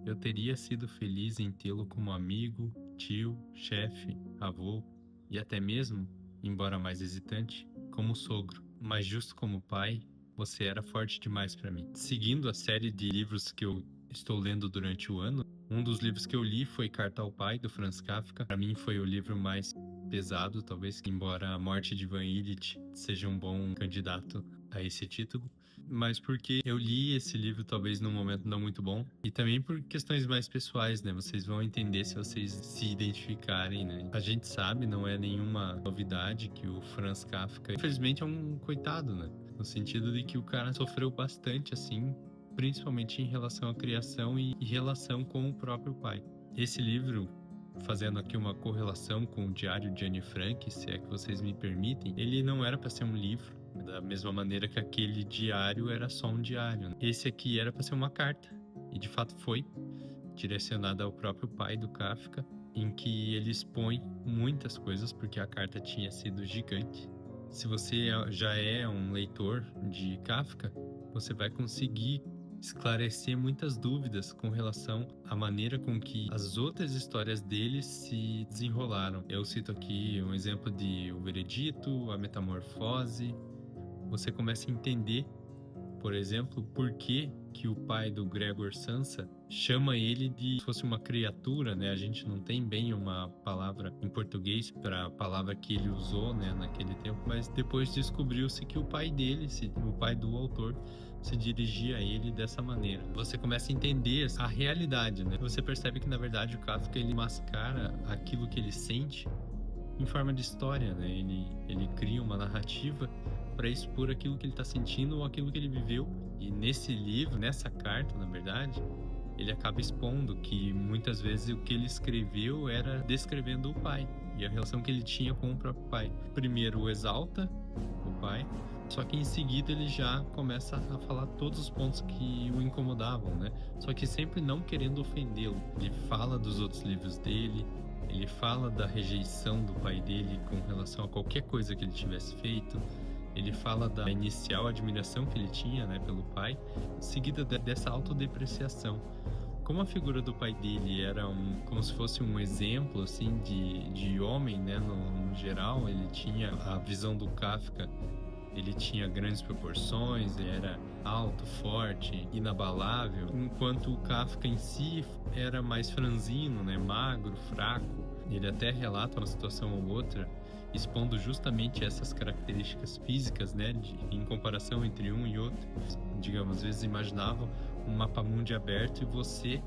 Eu teria sido feliz em tê-lo como amigo, tio, chefe, avô e até mesmo, embora mais hesitante, como sogro. Mas justo como pai, você era forte demais para mim. Seguindo a série de livros que eu estou lendo durante o ano, um dos livros que eu li foi Carta ao Pai, do Franz Kafka. Para mim foi o livro mais pesado, talvez, embora A Morte de Ivan Ilitch seja um bom candidato a esse título, mas porque eu li esse livro talvez num momento não muito bom e também por questões mais pessoais, né? Vocês vão entender se vocês se identificarem, né? A gente sabe, não é nenhuma novidade que o Franz Kafka, infelizmente, é um coitado, né? No sentido de que o cara sofreu bastante, assim, principalmente em relação à criação e relação com o próprio pai. Esse livro, fazendo aqui uma correlação com o Diário de Anne Frank, se é que vocês me permitem, ele não era para ser um livro, da mesma maneira que aquele diário era só um diário. Esse aqui era para ser uma carta, e de fato foi, direcionada ao próprio pai do Kafka, em que ele expõe muitas coisas, porque a carta tinha sido gigante. Se você já é um leitor de Kafka, você vai conseguir esclarecer muitas dúvidas com relação à maneira com que as outras histórias dele se desenrolaram. Eu cito aqui um exemplo de O Veredito, A Metamorfose. Você começa a entender, por exemplo, por que o pai do Gregor Samsa chama ele de se fosse uma criatura, né? A gente não tem bem uma palavra em português para a palavra que ele usou, né, naquele tempo, mas depois descobriu-se que o pai dele, o pai do autor, se dirigia a ele dessa maneira. Você começa a entender a realidade, né? Você percebe que, na verdade, o Kafka, ele mascara aquilo que ele sente em forma de história, né? Ele cria uma narrativa para expor aquilo que ele está sentindo ou aquilo que ele viveu. E nesse livro, nessa carta, na verdade, ele acaba expondo que muitas vezes o que ele escreveu era descrevendo o pai e a relação que ele tinha com o próprio pai. Primeiro o exalta, o pai, só que em seguida ele já começa a falar todos os pontos que o incomodavam, né? Só que sempre não querendo ofendê-lo. Ele fala dos outros livros dele, ele fala da rejeição do pai dele com relação a qualquer coisa que ele tivesse feito. Ele fala da inicial admiração que ele tinha, né, pelo pai, seguida dessa autodepreciação. Como a figura do pai dele era como se fosse um exemplo assim de homem, né, no geral, ele tinha a visão do Kafka. Ele tinha grandes proporções, ele era alto, forte, inabalável, enquanto o Kafka em si era mais franzino, né, magro, fraco. Ele até relata uma situação ou outra, expondo justamente essas características físicas, né, em comparação entre um e outro. Digamos, às vezes imaginavam um mapa mundi aberto e você